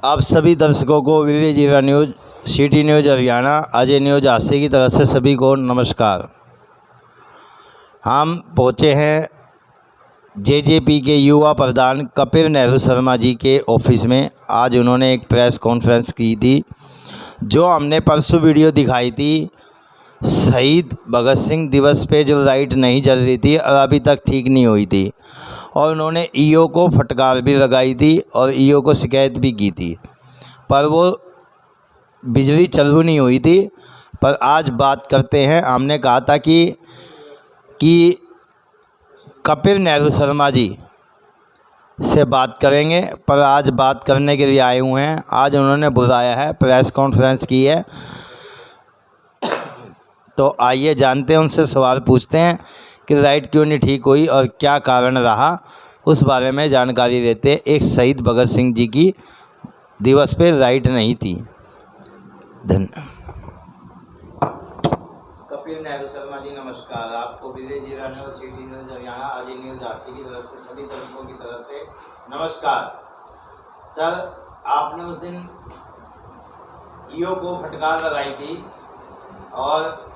आप सभी दर्शकों को विवेक जीरा news, city news Haryana, Ajay news हादसे की तरफ से सभी को नमस्कार। हम पहुँचे हैं जेजेपी के युवा प्रधान कपिल नेहरू शर्मा जी के ऑफिस में। आज उन्होंने एक प्रेस कॉन्फ्रेंस की थी, जो हमने परसों वीडियो दिखाई थी। शहीद भगत सिंह दिवस पे जो लाइट नहीं जल रही थी और अभी तक ठीक नहीं हुई थी, और उन्होंने ईओ को फटकार भी लगाई थी और ईओ को शिकायत भी की थी, पर वो बिजली चालू नहीं हुई थी। पर आज बात करते हैं। हमने कहा था कि कपिल नेहरू शर्मा जी से बात करेंगे, पर आज बात करने के लिए आए हुए हैं। आज उन्होंने बुलाया है, प्रेस कॉन्फ्रेंस की है। तो आइए जानते हैं, उनसे सवाल पूछते हैं कि लाइट क्यों नहीं ठीक हुई और क्या कारण रहा, उस बारे में जानकारी देते हैं। एक शहीद भगत सिंह जी की दिवस पे लाइट नहीं थी। धन्यवाद। कपिल नेहरू शर्मा जी नमस्कार। आपको विवेक जीरा news, city news Haryana, Ajay news हादसे की तरफ से सभी दर्शकों की तरफ से नमस्कार। सर, आपने उस दिन ईओ को फटकार लगाई थी और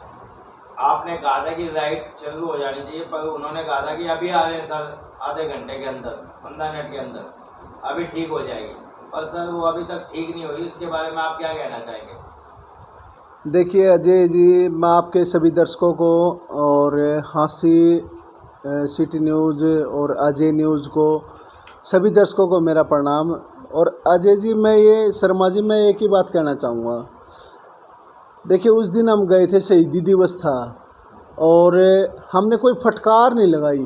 आपने कहा था कि लाइट चालू हो जानी चाहिए, पर उन्होंने कहा था कि अभी आ रहे हैं सर, आधे घंटे के अंदर, 15 मिनट के अंदर अभी ठीक हो जाएगी। पर सर वो अभी तक ठीक नहीं हुई। उसके बारे में आप क्या कहना चाहेंगे? देखिए अजय जी, मैं आपके सभी दर्शकों को और हांसी सिटी न्यूज़ और अजय न्यूज़ को सभी दर्शकों को मेरा प्रणाम। और अजय जी, शर्मा जी, मैं एक ही बात कहना चाहूँगा। देखिए, उस दिन हम गए थे, शहीदी दिवस था, और हमने कोई फटकार नहीं लगाई।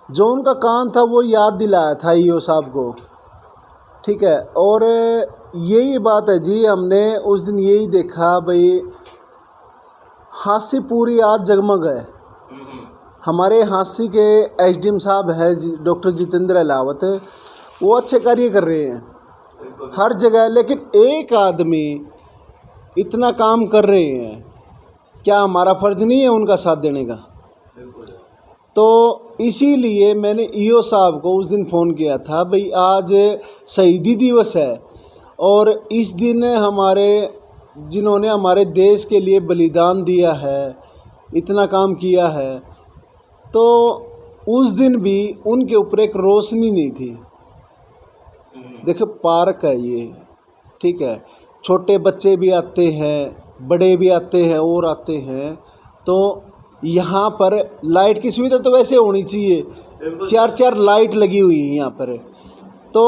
जो उनका काम था वो याद दिलाया था ईओ साहब को, ठीक है। और यही बात है जी, हमने उस दिन यही देखा भाई, हांसी पूरी आज जगमग है। हमारे हांसी के एसडीएम साहब है डॉक्टर जितेंद्र अहलावत, वो अच्छे कार्य कर रहे हैं हर जगह। लेकिन एक आदमी इतना काम कर रहे हैं, क्या हमारा फ़र्ज़ नहीं है उनका साथ देने का? तो इसीलिए मैंने ईओ साहब को उस दिन फ़ोन किया था, भाई आज शहीदी दिवस है और इस दिन जिन्होंने हमारे देश के लिए बलिदान दिया है, इतना काम किया है, तो उस दिन भी उनके ऊपर एक रोशनी नहीं थी। देखो, पार्क है ये, ठीक है, छोटे बच्चे भी आते हैं, बड़े भी आते हैं और आते हैं। तो यहाँ पर लाइट की सुविधा तो वैसे होनी चाहिए, 4-4 लाइट लगी हुई है यहाँ पर। तो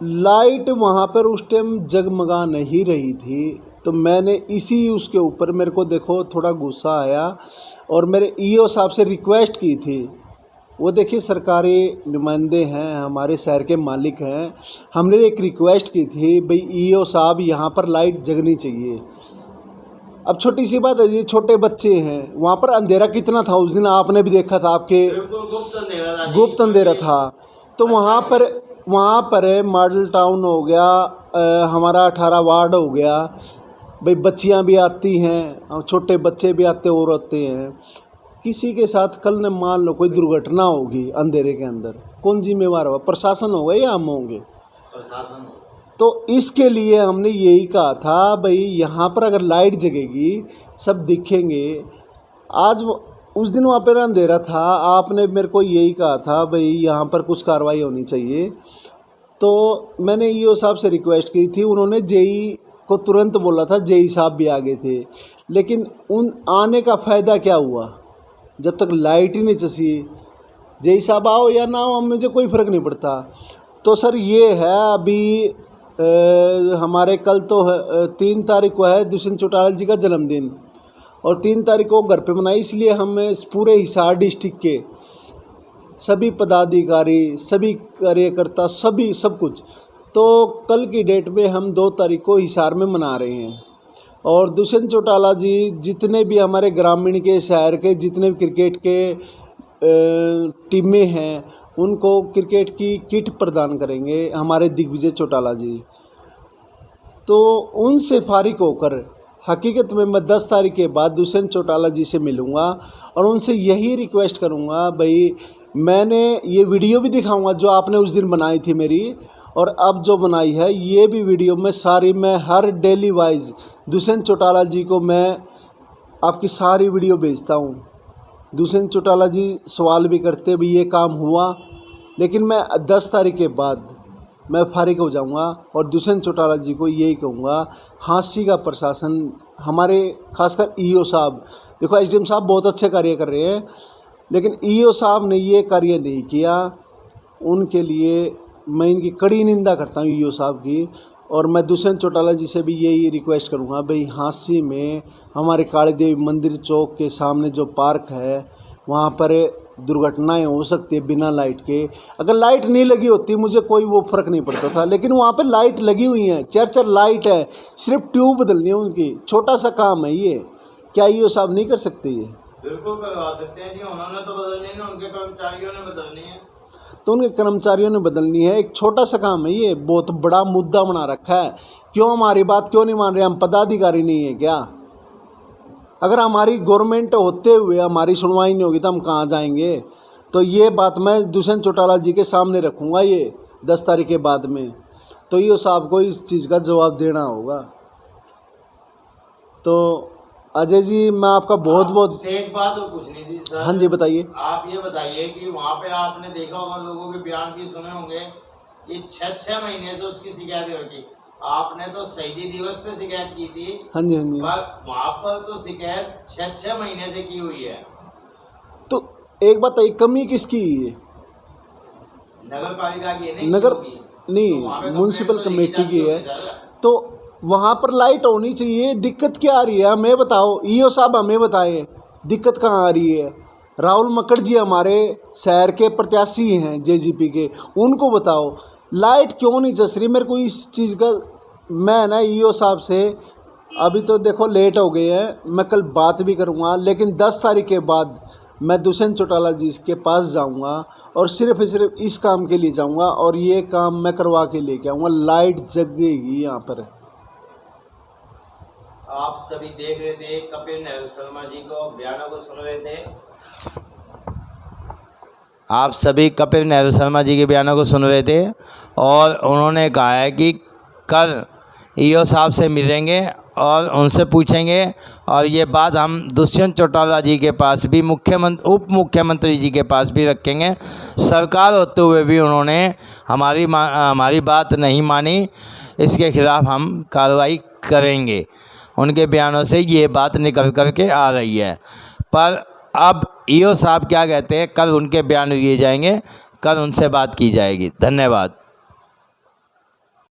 लाइट वहाँ पर उस टाइम जगमगा नहीं रही थी। तो मैंने उसके ऊपर मेरे को देखो थोड़ा गुस्सा आया और मेरे ईओ साहब से रिक्वेस्ट की थी। वो देखिए सरकारी नुमाइंदे हैं, हमारे शहर के मालिक हैं। हमने एक रिक्वेस्ट की थी, भाई ईओ साहब यहाँ पर लाइट जगनी चाहिए। अब छोटी सी बात है, ये छोटे बच्चे हैं, वहाँ पर अंधेरा कितना था उस दिन, आपने भी देखा था, आपके गुप्त अंधेरा था। तो वहाँ पर मॉडल टाउन हो गया, हमारा 18 वार्ड हो गया, भाई बच्चियाँ भी आती हैं, छोटे बच्चे भी आते और आते हैं। किसी के साथ कल ने मान लो कोई दुर्घटना होगी अंधेरे के अंदर, कौन जिम्मेवार होगा? प्रशासन होगा या हम होंगे? प्रशासन। तो इसके लिए हमने यही कहा था, भाई यहाँ पर अगर लाइट जगेगी, सब दिखेंगे। आज उस दिन वहाँ पर अंधेरा था, आपने मेरे को यही कहा था, भाई यहाँ पर कुछ कार्रवाई होनी चाहिए। तो मैंने ईओ साहब से रिक्वेस्ट की थी, उन्होंने जेई को तुरंत बोला था, जेई साहब भी आ गए थे। लेकिन उन आने का फ़ायदा क्या हुआ जब तक लाइट ही नहीं चसी? जेई साहब आओ या ना आओ, मुझे कोई फ़र्क नहीं पड़ता। तो सर ये है, अभी हमारे कल तो 3 तारीख को है दुष्यंत चौटाला जी का जन्मदिन, और 3 तारीख को घर पे मनाई। इसलिए हम पूरे हिसार डिस्ट्रिक्ट के सभी पदाधिकारी, सभी कार्यकर्ता, सब कुछ, तो कल की डेट में हम 2 तारीख को हिसार में मना रहे हैं। और दुष्यंत चौटाला जी जितने भी हमारे ग्रामीण के, शहर के जितने भी क्रिकेट के टीमें हैं, उनको क्रिकेट की किट प्रदान करेंगे हमारे दिग्विजय चौटाला जी। तो उनसे फारिग होकर हकीकत में मैं 10 तारीख के बाद दुष्यंत चौटाला जी से मिलूँगा और उनसे यही रिक्वेस्ट करूँगा, भाई मैंने ये वीडियो भी दिखाऊँगा जो आपने उस दिन बनाई थी मेरी, और अब जो बनाई है ये भी वीडियो में सारी मैं हर डेली वाइज दुष्यंत चौटाला जी को मैं आपकी सारी वीडियो भेजता हूँ। दुष्यंत चौटाला जी सवाल भी करते भी ये काम हुआ, लेकिन मैं 10 तारीख के बाद मैं फारिग हो जाऊंगा और दुष्यंत चौटाला जी को यही कहूँगा, हाँसी का प्रशासन हमारे खासकर ईओ साहब, देखो एसडीएम साहब बहुत अच्छे कार्य कर रहे हैं, लेकिन ईओ साहब ने ये कार्य नहीं किया। उनके लिए मैं इनकी कड़ी निंदा करता हूँ ईओ साहब की। और मैं दुष्यंत चौटाला जी से भी यही रिक्वेस्ट करूँगा, भाई हाँसी में हमारे काली देवी मंदिर चौक के सामने जो पार्क है वहाँ पर दुर्घटनाएं हो सकती है बिना लाइट के। अगर लाइट नहीं लगी होती मुझे कोई वो फ़र्क नहीं पड़ता था, लेकिन वहाँ पे लाइट लगी हुई है, 4-4 लाइट है, सिर्फ ट्यूब बदलनी है उनकी, छोटा सा काम है ये। क्या ईओ साहब नहीं कर सकते ये? बिल्कुल करवा सकते हैं जी, उन्होंने तो बदलनी है ना, उनके कर्मचारियों ने बदलनी है। तो उनके कर्मचारियों ने बदलनी है, एक छोटा सा काम है ये, बहुत बड़ा मुद्दा बना रखा है। क्यों हमारी बात क्यों नहीं मान रहे? हम पदाधिकारी नहीं है क्या? अगर हमारी गवर्नमेंट होते हुए हमारी सुनवाई नहीं होगी तो हम कहाँ जाएंगे? तो ये बात मैं दुष्यंत चौटाला जी के सामने रखूँगा ये 10 तारीख के बाद में, तो ईओ साहब को इस चीज़ का जवाब देना होगा। तो अजय जी मैं आपका बहुत बहुत से एक बात और पूछनी थी सर। हाँ जी बताइए। आप ये बताइए कि वहाँ पे आपने देखा होगा, लोगों के बयान भी सुने होंगे, ये 6-6 महीने से उसकी शिकायत रखी। आपने तो शहीदी दिवस पे शिकायत की थी। हाँ जी हाँ जी। पर वहाँ पर तो शिकायत 6-6 महीने से की हुई है। तो एक बात है, कमी किसकी है? नगर पालिका की है, नगर तो नहीं, म्यूनसिपल कमेटी की है। तो वहाँ पर लाइट होनी चाहिए, दिक्कत क्या आ रही है हमें बताओ, ईओ साहब हमें बताएं दिक्कत कहाँ आ रही है। राहुल मक्कड़ जी हमारे शहर के प्रत्याशी हैं जेजीपी के, उनको बताओ लाइट क्यों नहीं चस रही। मेरे को इस चीज़ का मैं ना ईओ साहब से, अभी तो देखो लेट हो गए हैं, मैं कल बात भी करूँगा, लेकिन 10 तारीख के बाद मैं दुष्यंत चौटाला जी के पास जाऊँगा और सिर्फ इस काम के लिए जाऊँगा और ये काम मैं करवा के लेके आऊँगा। लाइट जगेगी यहाँ पर। आप सभी देख रहे थे कपिल नेहरू शर्मा जी को बयानों को सुन रहे थे। आप सभी कपिल नेहरू शर्मा जी के बयानों को सुन रहे थे और उन्होंने कहा है कि कल ईओ साहब से मिलेंगे और उनसे पूछेंगे, और ये बात हम दुष्यंत चौटाला जी के पास भी, उप मुख्यमंत्री जी के पास भी रखेंगे। सरकार होते हुए भी उन्होंने हमारी बात नहीं मानी, इसके खिलाफ हम कार्रवाई करेंगे। उनके बयानों से ये बात निकल कर के आ रही है। पर अब ईओ साहब क्या कहते हैं, कल उनके बयान लिए जाएंगे, कल उनसे बात की जाएगी। धन्यवाद।